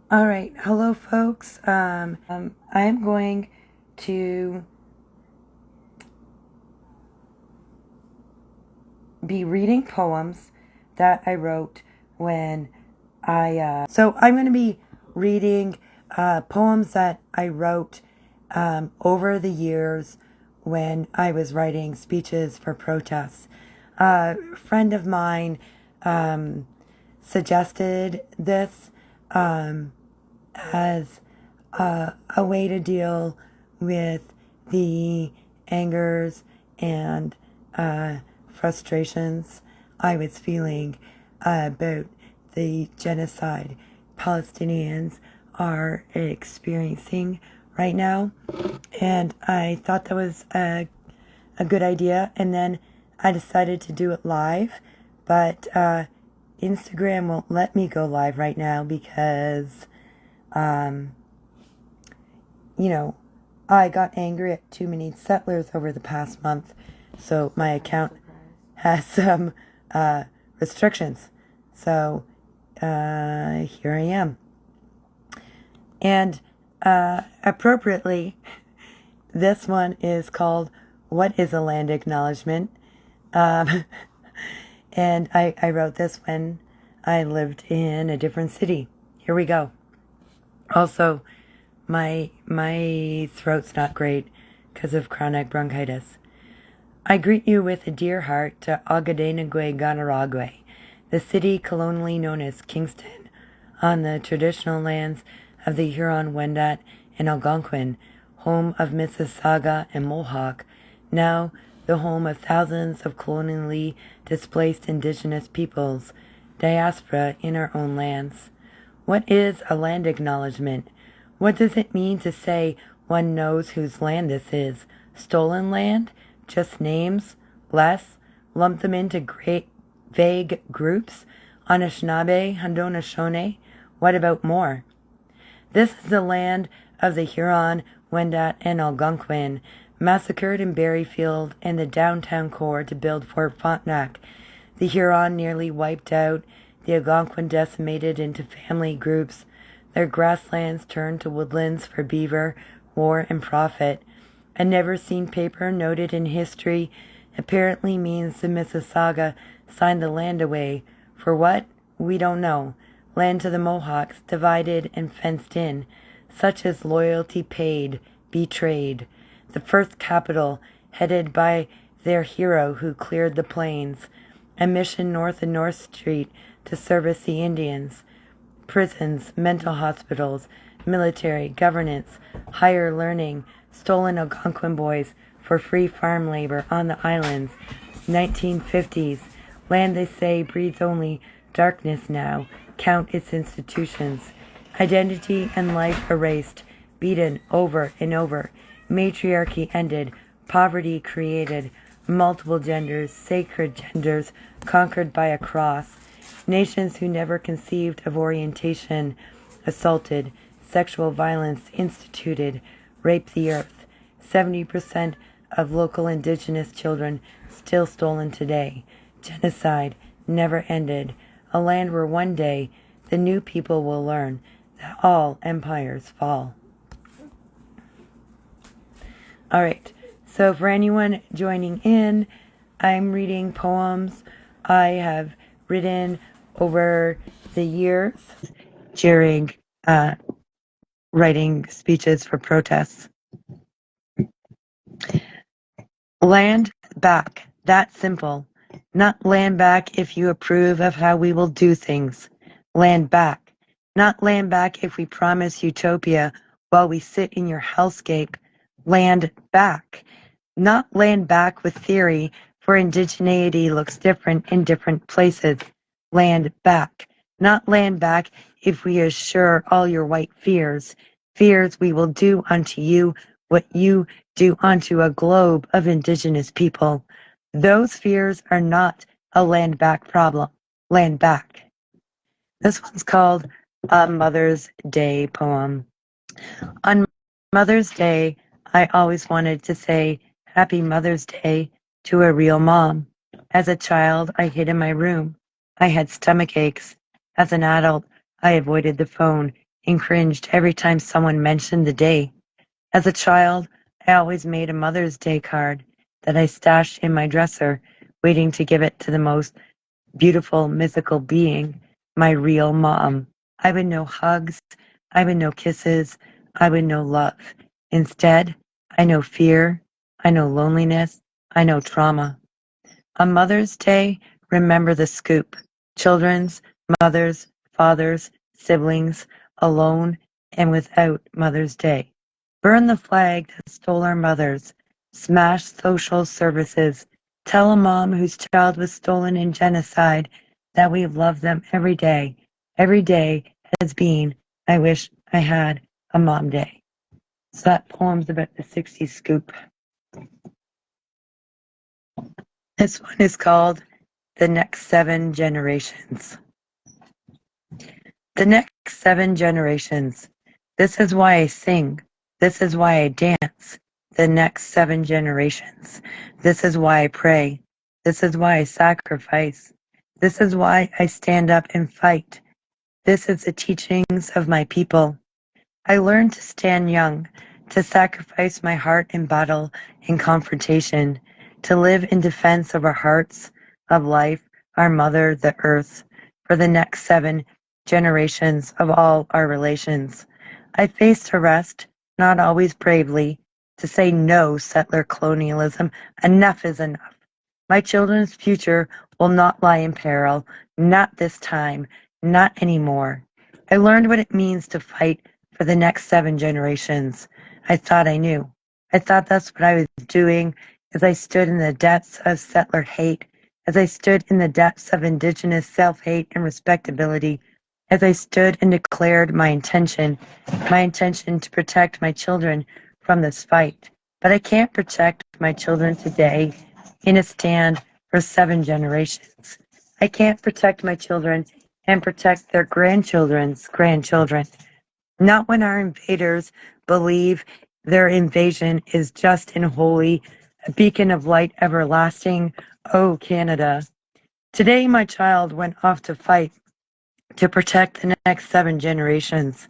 All right, hello, folks. I am going to be reading poems that I wrote when So I'm going to be reading poems that I wrote over the years when I was writing speeches for protests. A friend of mine suggested this as a way to deal with the angers and frustrations I was feeling about the genocide Palestinians are experiencing right now. And I thought that was a good idea. And then I decided to do it live. But Instagram won't let me go live right now because you know, I got angry at too many settlers over the past month, so my account has some restrictions. So here I am. And appropriately, this one is called What is a Land Acknowledgement? Um, and I wrote this when I lived in a different city. Here we go. Also, my throat's not great because of chronic bronchitis. I greet you with a dear heart to Agadenagwe Ganaragwe, the city colonially known as Kingston, on the traditional lands of the Huron-Wendat and Algonquin, home of Mississauga and Mohawk, now the home of thousands of colonially displaced indigenous peoples, diaspora in our own lands. What is a land acknowledgement? What does it mean to say one knows whose land this is? Stolen land? Just names? Less? Lump them into great vague groups? Anishinaabe, Haudenosaunee? What about more? This is the land of the Huron, Wendat, and Algonquin, massacred in Berryfield and the downtown core to build Fort Frontenac. The Huron nearly wiped out, the Algonquin decimated into family groups, their grasslands turned to woodlands for beaver, war, and profit. A never-seen paper noted in history apparently means the Mississauga signed the land away. For what? We don't know. Land to the Mohawks, divided and fenced in. Such as loyalty paid, betrayed. The first capital, headed by their hero who cleared the plains. A mission north of North Street to service the Indians. Prisons, mental hospitals, military, governance, higher learning, stolen Algonquin boys for free farm labor on the islands, 1950s, land they say breeds only darkness now, count its institutions, identity and life erased, beaten over and over, matriarchy ended, poverty created, multiple genders, sacred genders conquered by a cross, nations who never conceived of orientation, assaulted, sexual violence instituted, raped the earth. 70% of local indigenous children still stolen today. Genocide never ended. A land where one day the new people will learn that all empires fall. All right. So for anyone joining in, I'm reading poems I have written over the years during writing speeches for protests. Land back, that simple. Not land back if you approve of how we will do things. Land back. Not land back if we promise utopia while we sit in your hellscape. Land back. Not land back with theory, for indigeneity looks different in different places. Land back. Not land back if we assure all your white fears. Fears we will do unto you what you do unto a globe of indigenous people. Those fears are not a land back problem. Land back. This one's called A Mother's Day Poem. On Mother's Day, I always wanted to say Happy Mother's Day to a real mom. As a child, I hid in my room. I had stomach aches. As an adult, I avoided the phone and cringed every time someone mentioned the day. As a child, I always made a Mother's Day card that I stashed in my dresser, waiting to give it to the most beautiful mythical being, my real mom. I would know hugs, I would know kisses, I would know love. Instead, I know fear, I know loneliness, I know trauma. On Mother's Day, remember the scoop. Children's, mothers, fathers, siblings, alone and without Mother's Day. Burn the flag that stole our mothers. Smash social services. Tell a mom whose child was stolen in genocide that we love them every day. Every day has been, I wish I had a mom day. So that poem's about the 60s scoop. This one is called The Next 7 Generations. The next 7 generations. This is why I sing. This is why I dance. The next 7 generations. This is why I pray. This is why I sacrifice. This is why I stand up and fight. This is the teachings of my people. I learned to stand young, to sacrifice my heart in battle and confrontation, to live in defense of our hearts, of life, our mother, the earth, for the next 7 generations of all our relations. I faced arrest, not always bravely, to say no settler colonialism. Enough is enough. My children's future will not lie in peril, not this time, not anymore. I learned what it means to fight for the next 7 generations. I thought I knew. I thought that's what I was doing as I stood in the depths of settler hate, as I stood in the depths of Indigenous self-hate and respectability, as I stood and declared my intention to protect my children from this fight. But I can't protect my children today in a stand for 7 generations. I can't protect my children and protect their grandchildren's grandchildren. Not when our invaders believe their invasion is just and holy, a beacon of light everlasting. Oh, Canada. Today, my child went off to fight to protect the next 7 generations.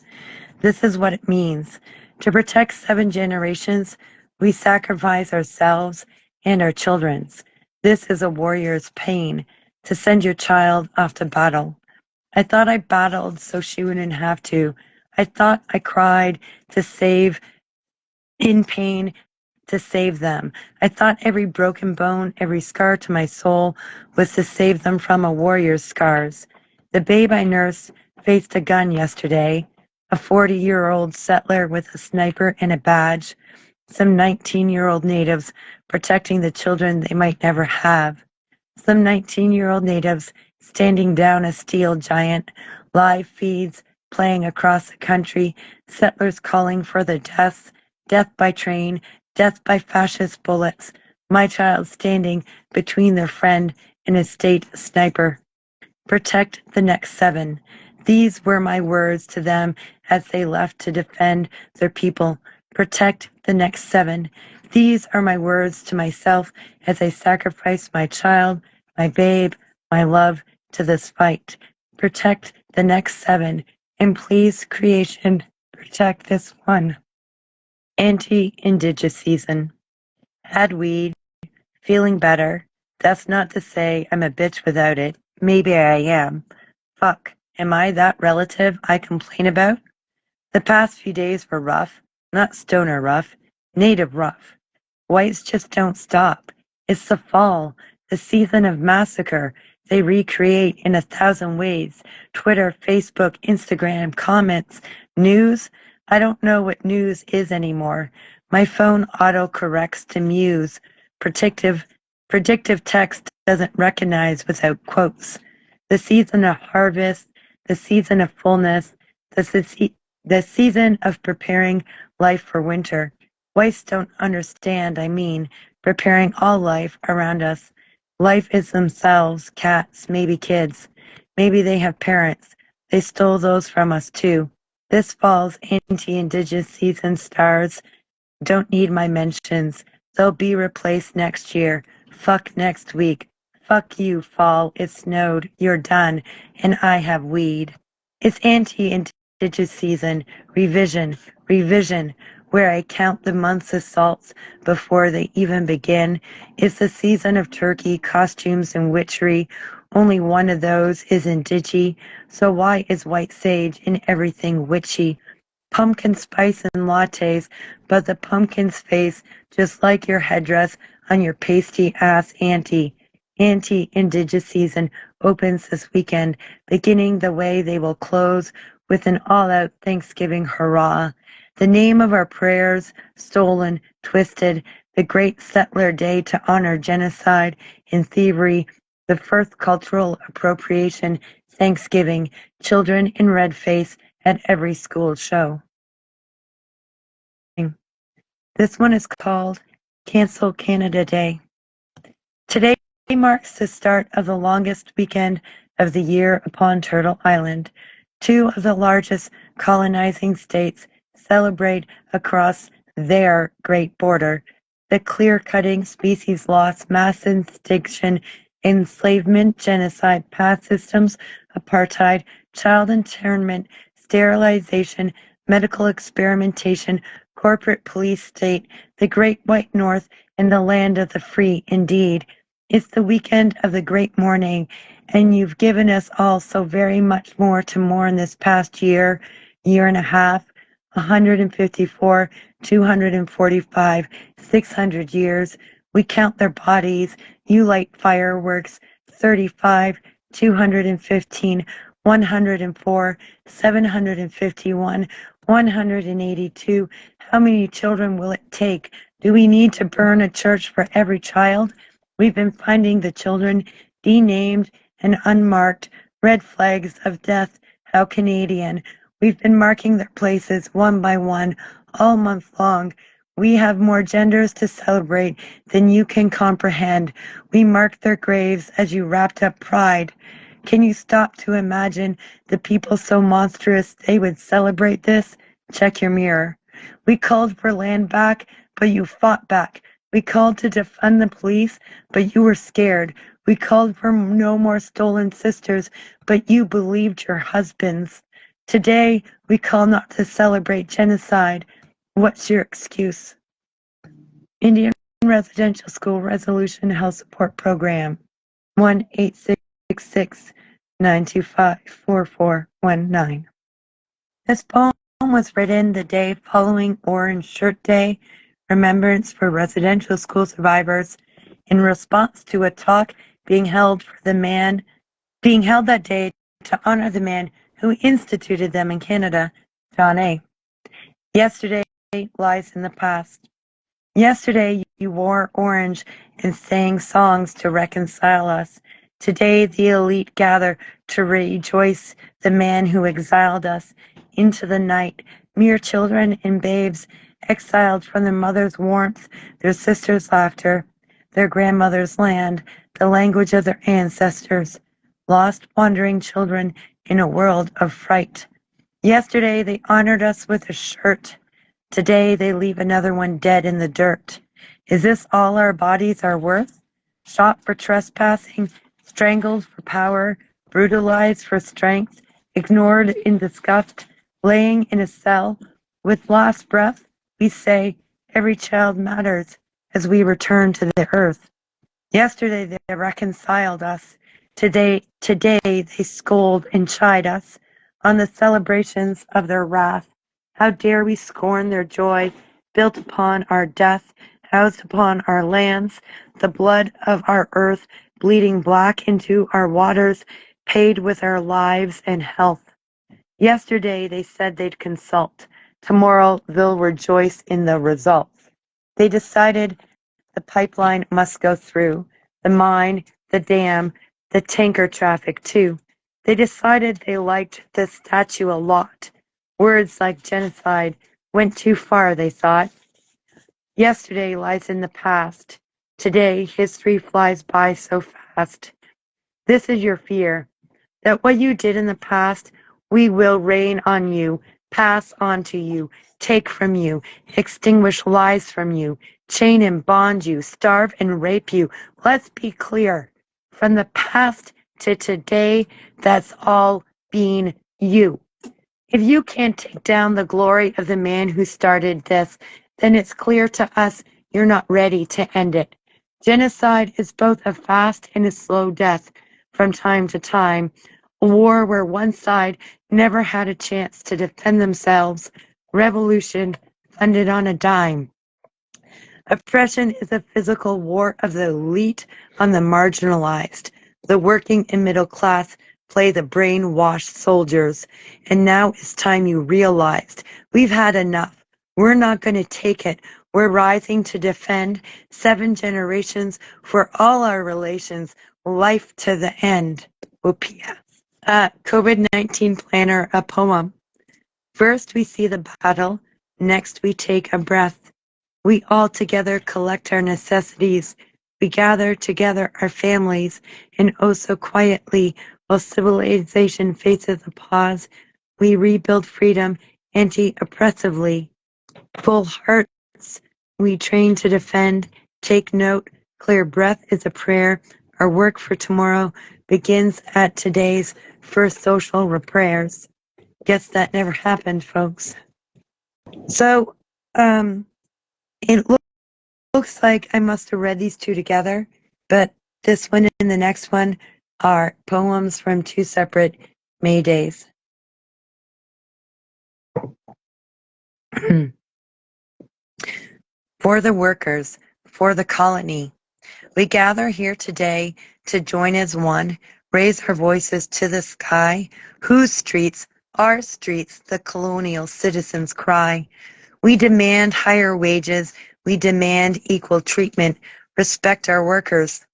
This is what it means. To protect 7 generations, we sacrifice ourselves and our children's. This is a warrior's pain, to send your child off to battle. I thought I battled so she wouldn't have to. I thought I cried to save, in pain, to save them. I thought every broken bone, every scar to my soul was to save them from a warrior's scars. The babe I nursed faced a gun yesterday, a 40-year-old settler with a sniper and a badge, some 19-year-old natives protecting the children they might never have, some 19-year-old natives standing down a steel giant, live feeds playing across the country, settlers calling for their deaths, death by train, death by fascist bullets, my child standing between their friend and a state sniper. Protect the next 7. These were my words to them as they left to defend their people. Protect the next 7. These are my words to myself as I sacrifice my child, my babe, my love to this fight. Protect the next 7. And please, creation, protect this one. Anti-Indigenous season. Had weed, feeling better. That's not to say I'm a bitch without it. Maybe I am. Fuck, am I that relative I complain about? The past few days were rough, not stoner rough, native rough. Whites just don't stop. It's the fall, the season of massacre. They recreate in 1,000 ways. Twitter, Facebook, Instagram, comments, news. I don't know what news is anymore. My phone auto-corrects to muse. Predictive text doesn't recognize without quotes. The season of harvest, the season of fullness, the season of preparing life for winter. Whites don't understand, preparing all life around us. Life is themselves, cats, maybe kids. Maybe they have parents. They stole those from us too. This fall's anti-Indigenous season stars don't need my mentions. They'll be replaced next year. Fuck next week. Fuck you, fall. It snowed. You're done. And I have weed. It's anti-Indigenous indigenous season, revision, revision, where I count the months of salts before they even begin. It's the season of turkey, costumes, and witchery. Only one of those is indige, so why is white sage in everything witchy? Pumpkin spice and lattes, but the pumpkin's face, just like your headdress on your pasty ass auntie. Anti-indigenous season opens this weekend, beginning the way they will close with an all-out Thanksgiving hurrah. The name of our prayers, stolen, twisted, the great settler day to honor genocide and thievery, the first cultural appropriation, Thanksgiving, children in red face at every school show. This one is called Cancel Canada Day. Today marks the start of the longest weekend of the year upon Turtle Island. Two of the largest colonizing states celebrate across their great border. The clear-cutting species loss, mass extinction, enslavement, genocide, past systems, apartheid, child internment, sterilization, medical experimentation, corporate police state, the great white north, and the land of the free indeed. It's the weekend of the great mourning, and you've given us all so very much more to mourn this past year and a half, 154, 245, 600 years. We count their bodies. You light fireworks, 35, 215, 104, 751, 182. How many children will it take? Do we need to burn a church for every child? We've been finding the children denamed and unmarked, red flags of death. How Canadian. We've been marking their places one by one all month long. We have more genders to celebrate than you can comprehend. We marked their graves as you wrapped up pride. Can you stop to imagine the people so monstrous they would celebrate this? Check your mirror. We called for land back, but you fought back. We called to defund the police, but you were scared. We called for no more stolen sisters, but you believed your husbands. Today, we call not to celebrate genocide. What's your excuse? Indian Residential School Resolution Health Support Program 1-866-925-4419. This poem was written the day following Orange Shirt Day, Remembrance for Residential School Survivors, in response to a talk being held that day to honor the man who instituted them in Canada, John A. Yesterday lies in the past. Yesterday you wore orange and sang songs to reconcile us. Today the elite gather to rejoice the man who exiled us into the night, mere children and babes, exiled from their mother's warmth, their sister's laughter, their grandmother's land, the language of their ancestors, lost wandering children in a world of fright. Yesterday they honored us with a shirt. Today they leave another one dead in the dirt. Is this all our bodies are worth? Shot for trespassing, strangled for power, brutalized for strength, ignored in disgust, laying in a cell. With last breath, we say, every child matters as we return to the earth. Yesterday they reconciled us. Today they scold and chide us on the celebrations of their wrath. How dare we scorn their joy, built upon our death, housed upon our lands, the blood of our earth, bleeding black into our waters, paid with our lives and health. Yesterday they said they'd consult. Tomorrow they'll rejoice in the results. They decided the pipeline must go through, the mine, the dam, the tanker traffic too. They decided they liked the statue a lot. Words like genocide went too far, they thought. Yesterday lies in the past. Today history flies by so fast. This is your fear, that what you did in the past, we will rain on you, pass on to you, take from you, extinguish lies from you, chain and bond you, starve and rape you. Let's be clear. From the past to today, that's all being you. If you can't take down the glory of the man who started this, then it's clear to us you're not ready to end it. Genocide is both a fast and a slow death from time to time, a war where one side never had a chance to defend themselves, revolution funded on a dime. Oppression is a physical war of the elite on the marginalized. The working and middle class play the brainwashed soldiers. And now it's time you realized we've had enough. We're not going to take it. We're rising to defend 7 generations for all our relations, life to the end. Upia. COVID-19 planner, a poem. First we see the battle, next we take a breath. We all together collect our necessities. We gather together our families, and oh so quietly, while civilization faces a pause, we rebuild freedom anti-oppressively. Full hearts, we train to defend. Take note, clear breath is a prayer. Our work for tomorrow begins at today's first social prayers. Guess that never happened, folks. So, it looks like I must have read these two together, but this one and the next one are poems from 2 separate May days. For the workers, for the colony, we gather here today to join as one, raise our voices to the sky, whose streets, our streets, the colonial citizens cry. We demand higher wages, we demand equal treatment, respect our workers.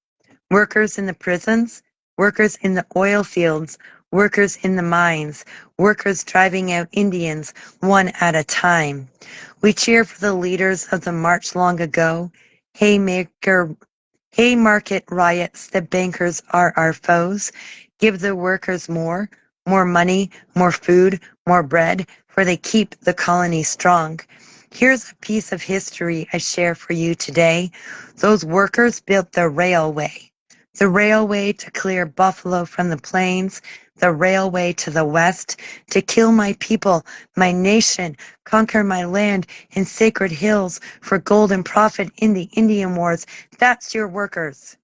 Workers in the prisons, workers in the oil fields, workers in the mines, workers driving out Indians one at a time. We cheer for the leaders of the march long ago. Haymarket riots, the bankers are our foes. Give the workers more money, more food, more bread, for they keep the colony strong. Here's a piece of history I share for you today. Those workers built the railway to clear buffalo from the plains, the railway to the west, to kill my people, my nation, conquer my land and sacred hills for gold and profit in the Indian wars. That's your workers.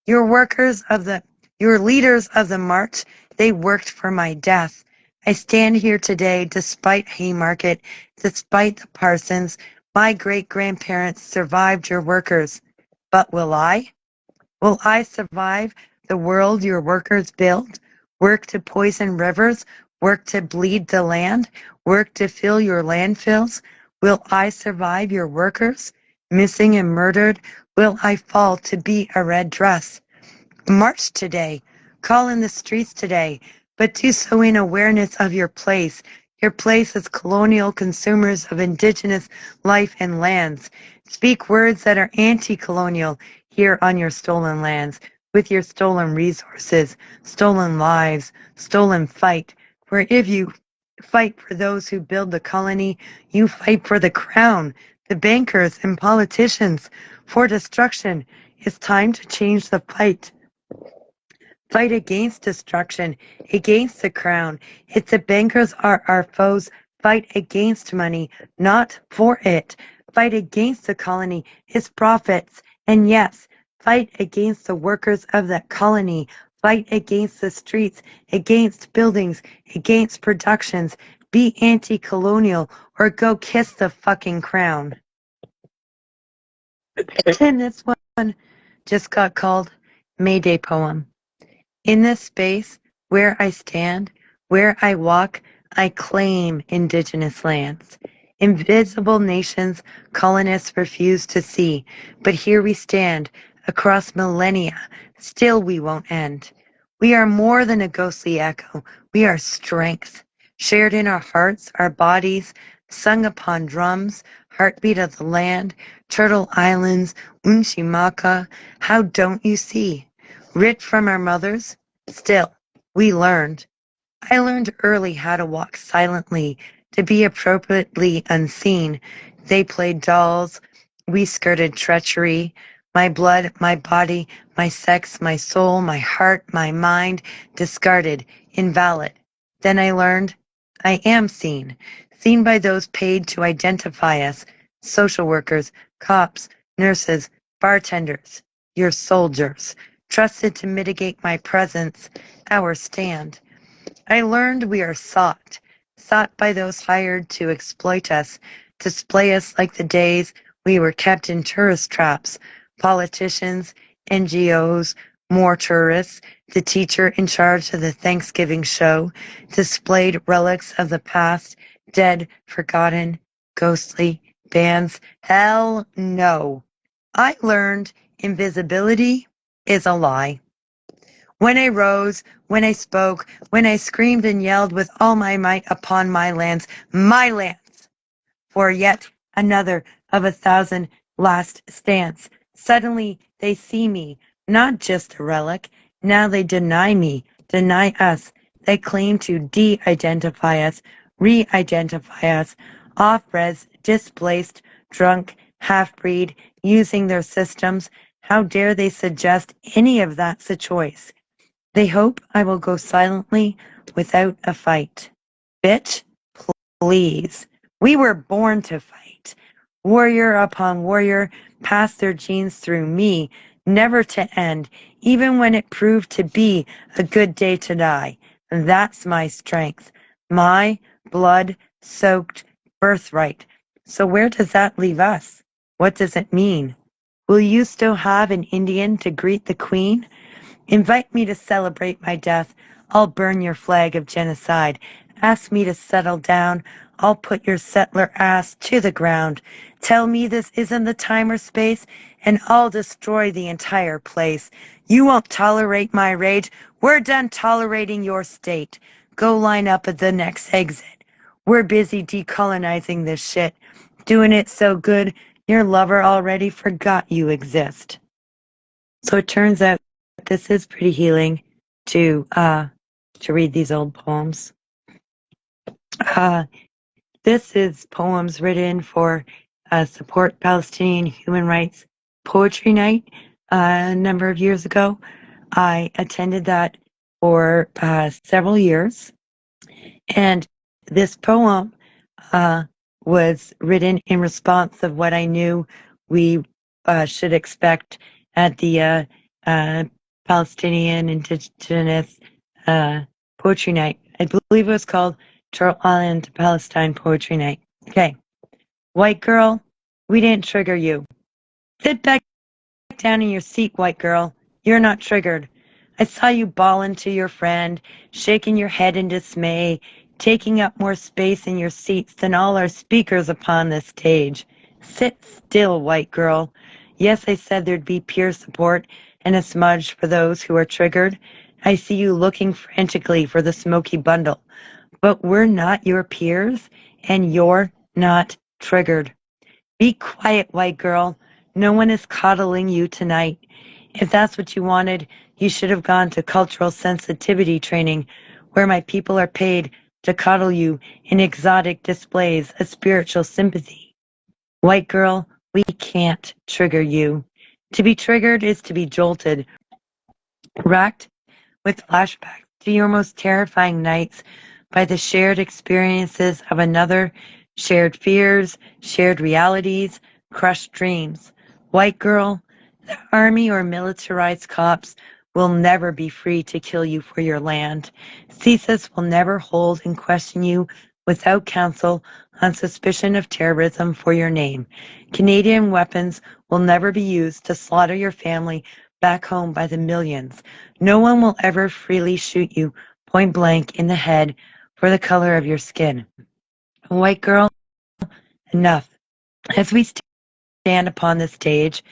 Your leaders of the march, they worked for my death. I stand here today despite Haymarket, despite the Parsons. My great-grandparents survived your workers. But will I? Will I survive the world your workers built? Work to poison rivers? Work to bleed the land? Work to fill your landfills? Will I survive your workers? Missing and murdered? Will I fall to be a red dress? March today. Call in the streets today. But do so in awareness of your place. Your place as colonial consumers of indigenous life and lands. Speak words that are anti-colonial here on your stolen lands, with your stolen resources, stolen lives, stolen fight. For if you fight for those who build the colony, you fight for the crown, the bankers and politicians, for destruction. It's time to change the fight. Fight against destruction, against the crown. It's the bankers are our foes. Fight against money, not for it. Fight against the colony, its profits. And yes, fight against the workers of that colony. Fight against the streets, against buildings, against productions. Be anti-colonial or go kiss the fucking crown. And this one just got called May Day Poem. In this space where I stand, where I walk, I claim indigenous lands. Invisible nations colonists refuse to see, but here we stand, across millennia, still we won't end. We are more than a ghostly echo, we are strength, shared in our hearts, our bodies, sung upon drums, heartbeat of the land, Turtle Islands, Unchimaka, how don't you see? Writ from our mothers, still, we learned. I learned early how to walk silently, to be appropriately unseen. They played dolls, we skirted treachery. My blood, my body, my sex, my soul, my heart, my mind, discarded, invalid. Then I learned I am seen, seen by those paid to identify us, social workers, cops, nurses, bartenders, your soldiers, trusted to mitigate my presence, our stand. I learned we are sought, sought by those hired to exploit us, to splay us like the days we were kept in tourist traps, politicians, NGOs, more tourists, the teacher in charge of the Thanksgiving show, displayed relics of the past, dead, forgotten, ghostly bands. Hell no. I learned invisibility is a lie. When I rose, when I spoke, when I screamed and yelled with all my might upon my lands, for yet another of 1,000 last stands. Suddenly they see me, not just a relic. Now they deny me, deny us. They claim to de-identify us, re-identify us, off-res, displaced, drunk, half-breed, using their systems. How dare they suggest any of that's a choice? They hope I will go silently without a fight. Bitch, please. We were born to fight. Warrior upon warrior passed their genes through me, never to end, even when it proved to be a good day to die. That's my strength, my blood-soaked birthright. So where does that leave us? What does it mean? Will you still have an Indian to greet the Queen? Invite me to celebrate my death. I'll burn your flag of genocide. Ask me to settle down. I'll put your settler ass to the ground. Tell me this isn't the time or space, and I'll destroy the entire place. You won't tolerate my rage. We're done tolerating your state. Go line up at the next exit. We're busy decolonizing this shit. Doing it so good, your lover already forgot you exist. So it turns out this is pretty healing to read these old poems. This is poems written for Support Palestinian Human Rights Poetry Night a number of years ago. I attended that for several years, and this poem was written in response of what I knew we should expect at the Palestinian Indigenous Poetry Night. I believe it was called Turtle Island Palestine Poetry Night. Okay. White girl, we didn't trigger you. Sit back down in your seat, white girl. You're not triggered. I saw you bawling to your friend, shaking your head in dismay, taking up more space in your seats than all our speakers upon this stage. Sit still, white girl. Yes, I said there'd be peer support and a smudge for those who are triggered. I see you looking frantically for the smoky bundle. But we're not your peers, and you're not triggered. Be quiet, white girl. No one is coddling you tonight. If that's what you wanted, you should have gone to cultural sensitivity training, where my people are paid to coddle you in exotic displays of spiritual sympathy. White girl, we can't trigger you. To be triggered is to be jolted, racked with flashbacks to your most terrifying nights by the shared experiences of another, shared fears, shared realities, crushed dreams. White girl, the army or militarized cops will never be free to kill you for your land. CSIS will never hold and question you without counsel on suspicion of terrorism for your name. Canadian weapons will never be used to slaughter your family back home by the millions. No one will ever freely shoot you point blank in the head for the color of your skin. White girl, enough. As we stand upon the stage,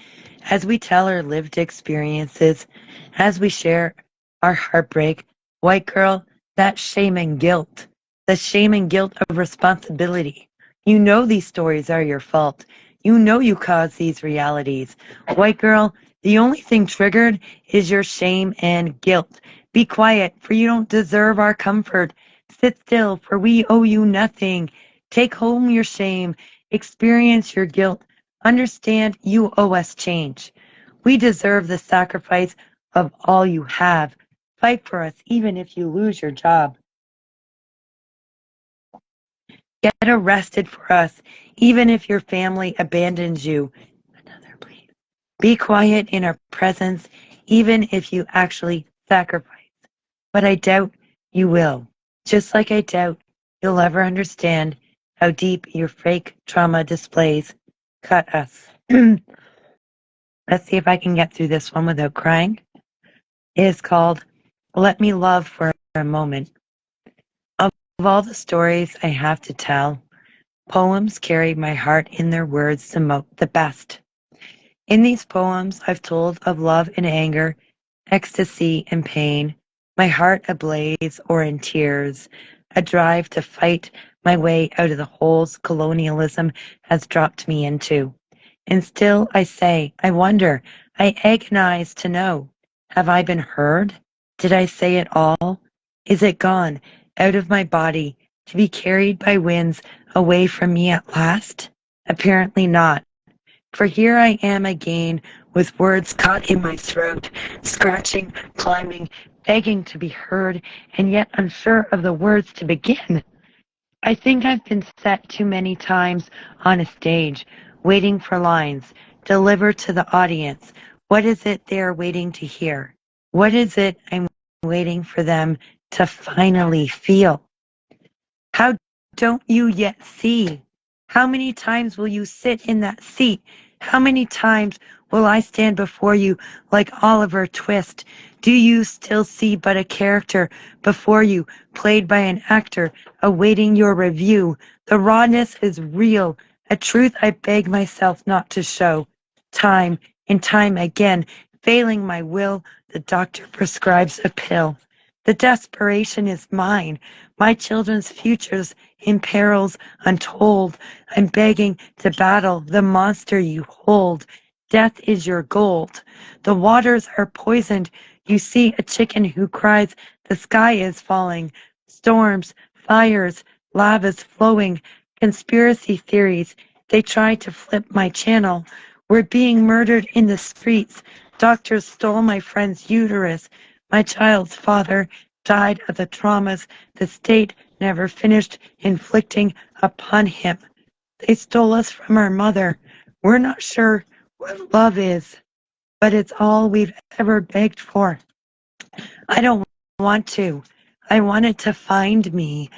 as we tell our lived experiences, as we share our heartbreak, white girl, that shame and guilt, the shame and guilt of responsibility. You know these stories are your fault. You know you caused these realities. White girl, the only thing triggered is your shame and guilt. Be quiet, for you don't deserve our comfort. Sit still, for we owe you nothing. Take home your shame. Experience your guilt. Understand you owe us change. We deserve the sacrifice of all you have. Fight for us even if you lose your job. get arrested for us, even if your family abandons you. Another, please. Be quiet in our presence, even if you actually sacrifice. But I doubt you will. Just like I doubt you'll ever understand how deep your fake trauma displays cut us. Let's see if I can get through this one without crying. It is called Let Me Love for a Moment. Of all the stories I have to tell, poems carry my heart in their words the best. In these poems, I've told of love and anger, ecstasy and pain, my heart ablaze or in tears, a drive to fight my way out of the holes colonialism has dropped me into. And still I say, I wonder, I agonize to know, have I been heard? Did I say it all? Is it gone out of my body to be carried by winds away from me at last? Apparently not. For here I am again, with words caught in my throat, scratching, climbing, begging to be heard, and yet unsure of the words to begin. I think I've been set too many times on a stage, waiting for lines, delivered to the audience. What is it they're waiting to hear? What is it I'm waiting for them to finally feel? How don't you yet see? How many times will you sit in that seat? How many times will I stand before you like Oliver Twist? Do you still see but a character before you, played by an actor, awaiting your review? The rawness is real, a truth I beg myself not to show. Time and time again, failing my will, the doctor prescribes a pill. The desperation is mine, my children's futures in perils untold. I'm begging to battle the monster you hold. Death is your gold. The waters are poisoned. You see a chicken who cries, the sky is falling. Storms, fires, lava's flowing. Conspiracy theories, they try to flip my channel. We're being murdered in the streets. Doctors stole my friend's uterus. My child's father died of the traumas the state never finished inflicting upon him. They stole us from our mother. We're not sure what love is, but it's all we've ever begged for. I don't want to. I want it to find me.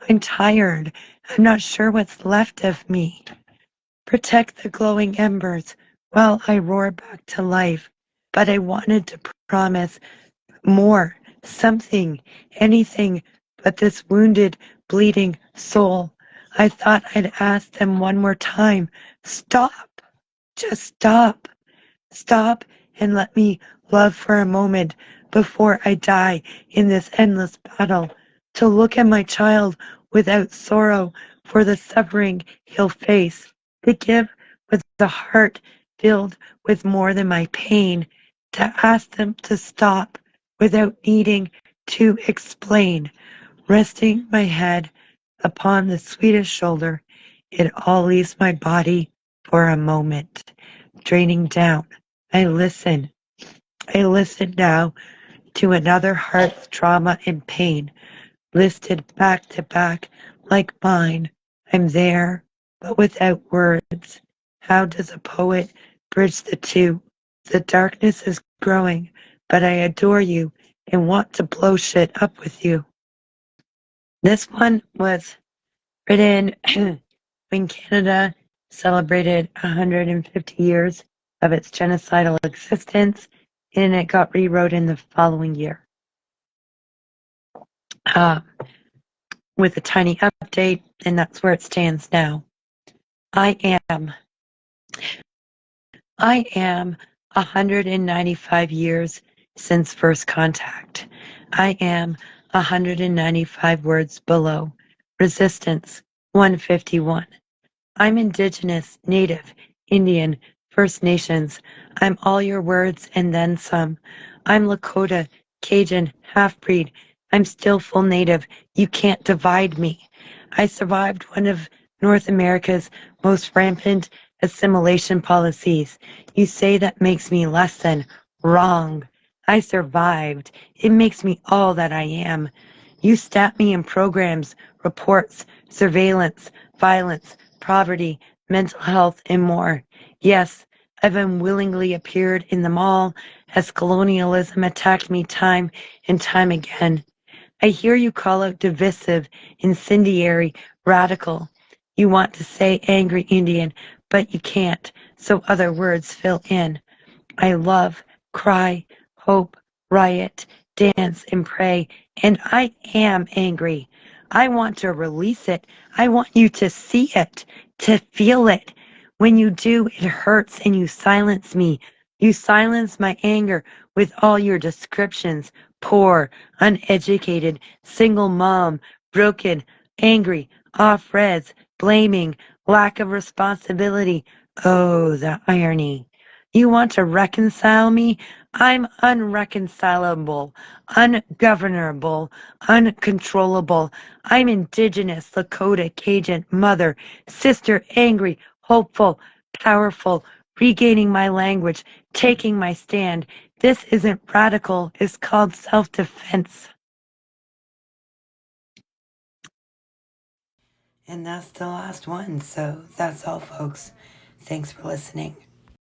I'm tired. I'm not sure what's left of me. Protect the glowing embers while I roar back to life. But I wanted to promise more, something, anything but this wounded, bleeding soul. I thought I'd ask them one more time, stop, just stop, stop and let me love for a moment before I die in this endless battle, to look at my child without sorrow for the suffering he'll face, to give with the heart filled with more than my pain, to ask them to stop without needing to explain, resting my head upon the sweetest shoulder. It all leaves my body for a moment, draining down. I listen now to another heart's trauma and pain, listed back to back like mine. I'm there, but without words. How does a poet bridge the two? The darkness is growing, but I adore you and want to blow shit up with you. This one was written when Canada celebrated 150 years of its genocidal existence, and it got rewrote in the following year. With a tiny update, and that's where it stands now. I am 195 years since first contact. I am 195 words below. Resistance 151. I'm Indigenous, Native, Indian, First Nations. I'm all your words and then some. I'm Lakota, Cajun, half-breed. I'm still full Native. You can't divide me. I survived one of North America's most rampant assimilation policies. You say that makes me less than. Wrong. I survived. It makes me all that I am. You stat me in programs, reports, surveillance, violence, poverty, mental health, and more. Yes, I've unwillingly appeared in them all as colonialism attacked me time and time again. I hear you call out divisive, incendiary, radical. You want to say angry Indian, but you can't, so other words fill in. I love, cry, hope, riot, dance, and pray, and I am angry. I want to release it. I want you to see it, to feel it. When you do, it hurts and you silence me. You silence my anger with all your descriptions. Poor, uneducated, single mom, broken, angry, off reds, blaming, lack of responsibility. Oh, the irony. You want to reconcile me? I'm unreconcilable, ungovernable, uncontrollable. I'm indigenous, Lakota, Cajun, mother, sister, angry, hopeful, powerful, regaining my language, taking my stand. This isn't radical, it's called self-defense. And that's the last one, so that's all, folks. Thanks for listening.